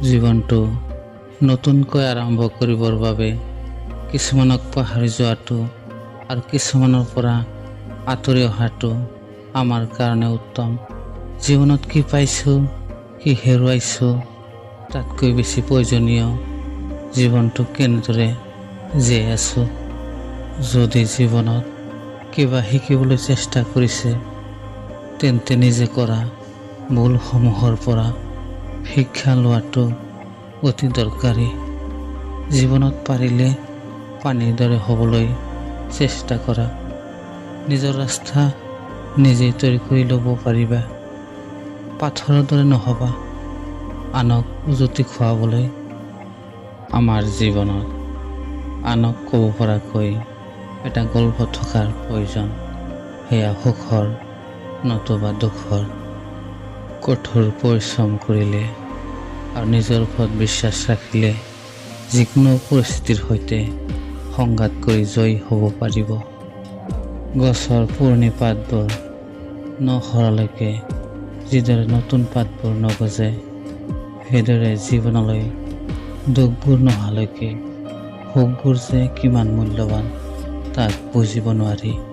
জীৱনটো নতুনকৈ আৰম্ভ কৰিবৰ বাবে কিছুমানক পাহৰি যোৱাটো আৰু কিছুমানৰ পৰা আঁতৰি অহাটো আমাৰ কাৰণে উত্তম। জীৱনত কি পাইছোঁ, কি হেৰুৱাইছোঁ, তাতকৈ বেছি প্ৰয়োজনীয় জীৱনটো কেনেদৰে জীয়াই আছোঁ। যদি জীৱনত কিবা শিকিবলৈ চেষ্টা কৰিছে, তেন্তে নিজে কৰা ভুলসমূহৰ পৰা শিক্ষা লোৱাটো অতি দৰকাৰী। জীৱনত পাৰিলে পানীৰ দৰে হ'বলৈ চেষ্টা কৰা। নিজৰ ৰাস্তা নিজেই তৈয়াৰ কৰি ল'ব পাৰিবা। পাথৰৰ দৰে নহ'বা, আনক উজুতি খুৱাবলৈ। আমাৰ জীৱনত আনক ক'ব পৰাকৈ এটা গল্প থকাৰ প্ৰয়োজন। সেয়া সুখৰ নতুবা দুখৰ। কঠোৰ পৰিশ্ৰম কৰিলে আৰু নিজৰ ওপৰত বিশ্বাস ৰাখিলে যিকোনো পৰিস্থিতিৰ সৈতে সংঘাত কৰি জয়ী হ'ব পাৰিব। গছৰ পুৰণি পাতবোৰ নসৰালৈকে যিদৰে নতুন পাতবোৰ নগজে, সেইদৰে জীৱনলৈ দুখবোৰ নহালৈকে সুখবোৰ যে কিমান মূল্যৱান তাক বুজিব নোৱাৰি।